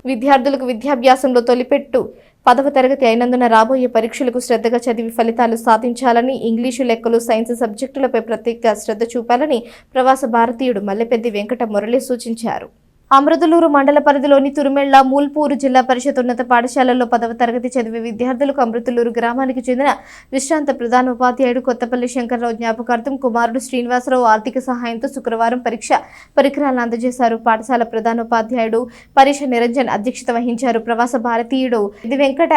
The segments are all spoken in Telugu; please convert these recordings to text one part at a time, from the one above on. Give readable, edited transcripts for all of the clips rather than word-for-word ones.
విద్యార్థులకు విద్యాభ్యాసంలో తొలిపెట్టు 10వ తరగతి అయినందున రాబోయే పరీక్షలకు శ్రద్ధగా చదివి ఫలితాలు సాధించాలని, ఇంగ్లీషు, లెక్కలు, సైన్స్ సబ్జెక్టులపై ప్రత్యేక శ్రద్ధ చూపాలని ప్రవాస భారతీయుడు మల్లెపెద్ది వెంకట మురళి సూచించారు. అమృతలూరు మండల పరిధిలోని తురుమెళ్ల మూల్పూరు జిల్లా పరిషత్ ఉన్నత పాఠశాలలో 10వ తరగతి చదివే విద్యార్థులకు అమృతలూరు గ్రామానికి చెందిన విశ్రాంత ప్రధాన ఉపాధ్యాయుడు కొత్తపల్లి శంకర్రావు జ్ఞాపకార్థం కుమారుడు శ్రీనివాసరావు ఆర్థిక సహాయంతో శుక్రవారం పరికరాలను అందజేశారు. పాఠశాల ప్రధానోపాధ్యాయుడు పరీక్ష నిరంజన్ అధ్యక్షత వహించారు. ప్రవాస భారతీయుడు వెంకట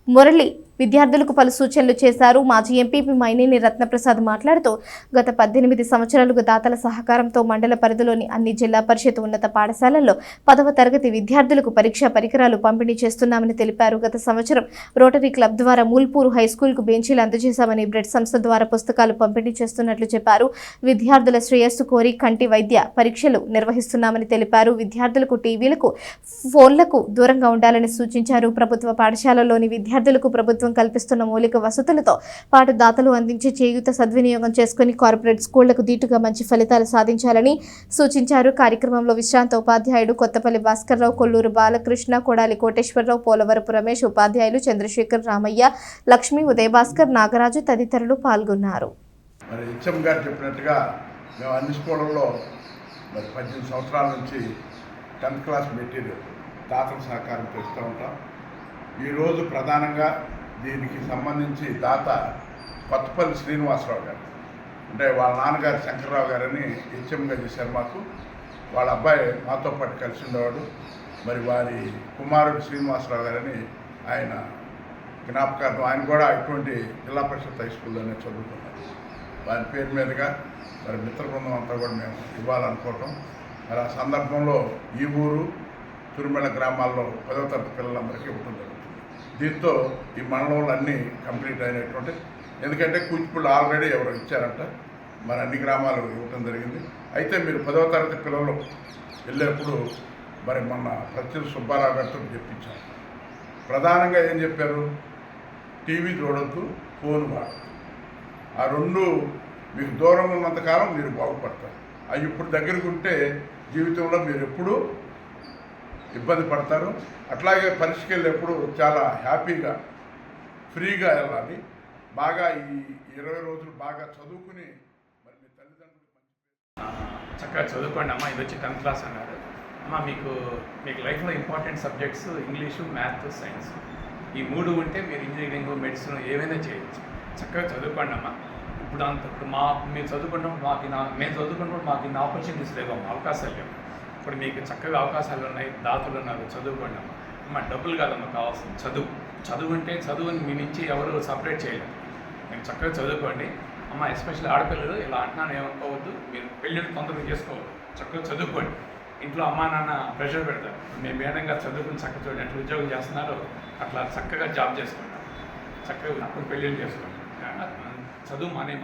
మురళి విద్యార్థులకు పలు సూచనలు చేశారు. మాజీ ఎంపీపీ మైనేని రత్నప్రసాద్ మాట్లాడుతూ గత 18 సంవత్సరాలుగా దాతల సహకారంతో మండల పరిధిలోని అన్ని జిల్లా పరిషత్ ఉన్నత పాఠశాలల్లో 10వ తరగతి విద్యార్థులకు పరీక్షా పరికరాలు పంపిణీ చేస్తున్నామని తెలిపారు. గత సంవత్సరం రోటరీ క్లబ్ ద్వారా మూల్పూరు హైస్కూల్కు బెంచీలు అందజేశామని, బ్రెడ్ సంస్థ ద్వారా పుస్తకాలు పంపిణీ చేస్తున్నట్లు చెప్పారు. విద్యార్థుల శ్రేయస్సు కోరి కంటి వైద్య పరీక్షలు నిర్వహిస్తున్నామని తెలిపారు. విద్యార్థులకు టీవీలకు, ఫోన్లకు దూరంగా ఉండాలని సూచించారు. ప్రభుత్వ పాఠశాలలోని విద్యార్థులకు ప్రభుత్వం కల్పిస్తున్న మౌలిక వసతులతో పాటు దాతలు అందించే చేయూత సద్వినియోగం చేసుకుని కార్పొరేట్ స్కూళ్లకు దీటుగా మంచి ఫలితాలు సాధించాలని సూచించారు. కార్యక్రమంలో విశ్రాంత ఉపాధ్యాయుడు కొత్తపల్లి భాస్కర్రావు, కొల్లూరు బాలకృష్ణ, కొడాలి కోటేశ్వరరావు, పోలవరపు రమేష్, ఉపాధ్యాయులు చంద్రశేఖర్, రామయ్య, లక్ష్మి, ఉదయభాస్కర్, నాగరాజు తదితరులు పాల్గొన్నారు. చెప్పినట్టుగా మేము అన్ని స్కూళ్ళల్లో 18 సంవత్సరాల నుంచి 10th క్లాస్ మెటీరియల్ దాతల సహకారం చేస్తూ ఉంటాం. ఈరోజు ప్రధానంగా దీనికి సంబంధించి దాత కొత్తపల్లి శ్రీనివాసరావు గారు, అంటే వాళ్ళ నాన్నగారు శంకర్రావు గారని హెచ్ఎంగా చేశారు మాకు. వాళ్ళ అబ్బాయి మాతో పాటు కలిసి ఉండేవాడు. మరి వారి కుమారుడు శ్రీనివాసరావు గారని ఆయన జ్ఞాపకార్థం, ఆయన కూడా ఇటువంటి జిల్లా పరిషత్ హై స్కూల్లోనే చదువుకున్నారు. వారి పేరు మీదుగా మరి మిత్ర బృందం అంతా కూడా మేము ఇవ్వాలనుకోవటం. మరి ఆ సందర్భంలో ఈ ఊరు తురుమెళ్ల గ్రామాల్లో 10వ తరగతి పిల్లలందరికీ ఇవ్వటం జరుగుతుంది. దీంతో ఈ మండలంలో అన్నీ కంప్లీట్ అయినటువంటి, ఎందుకంటే కూచిపూళ్ళు ఆల్రెడీ ఎవరు ఇచ్చారంట, మరి అన్ని గ్రామాలు ఇవ్వటం జరిగింది. అయితే మీరు 10వ తరగతి పిల్లలు వెళ్ళేప్పుడు మరి మొన్న ప్రత్యుల్ సుబ్బారావు గారితో చెప్పించారు. ప్రధానంగా ఏం చెప్పారు, టీవీ చూడొద్దు, ఫోన్ వాడద్దు. ఆ రెండు మీకు దూరంగా ఉన్నంతకాలం మీరు బాగుపడతారు. అవి ఇప్పుడు దగ్గరకు ఉంటే జీవితంలో మీరు ఎప్పుడూ ఇబ్బంది పడతారు. అట్లాగే పరీక్షకి వెళ్ళేప్పుడు చాలా హ్యాపీగా ఫ్రీగా వెళ్ళాలి. బాగా ఈ 20 రోజులు బాగా చదువుకుని మరి మీ తల్లిదండ్రులు చక్కగా చదువుకోండి అమ్మా. ఇది వచ్చి 10th క్లాస్ అన్నారు అమ్మ. మీకు లైఫ్లో important subjects English, maths, science, ఈ 3 ఉంటే మీరు ఇంజనీరింగ్, మెడిసిన్ ఏమైనా చేయొచ్చు. చక్కగా చదువుకోండి అమ్మ. ఇప్పుడు మేము చదువుకున్నప్పుడు మేము చదువుకున్నప్పుడు మాకు ఇన్ని ఆపర్చునిటీస్ లేవు, అవకాశాలు లేవు. ఇప్పుడు మీకు చక్కగా అవకాశాలు ఉన్నాయి, దాతలు ఉన్నారు, చదువుకోండి అమ్మ. అమ్మ డబ్బులు కాదమ్మా కావాల్సింది చదువు అంటే చదువుని మీ నుంచి ఎవరు సపరేట్ చేయలేరు. మీరు చక్కగా చదువుకోండి అమ్మ. ఎస్పెషల్లీ ఆడపిల్లలు ఇలా అంటున్నాను ఏమనుకోవద్దు, మీరు పెళ్ళిళ్ళు తొందరగా చేసుకోవద్దు. చక్కగా చదువుకోండి. ఇంట్లో అమ్మా నాన్న ప్రెషర్ పెడతారు, మీ మేడంగా చదువుకుని చక్కగా చూడండి ఎట్లా ఉద్యోగం చేస్తున్నారో అట్లా చక్కగా జాబ్ చేసుకుంటారు. చక్కగా అప్పుడు పెళ్ళిళ్ళు చేసుకోండి. చదువు మానే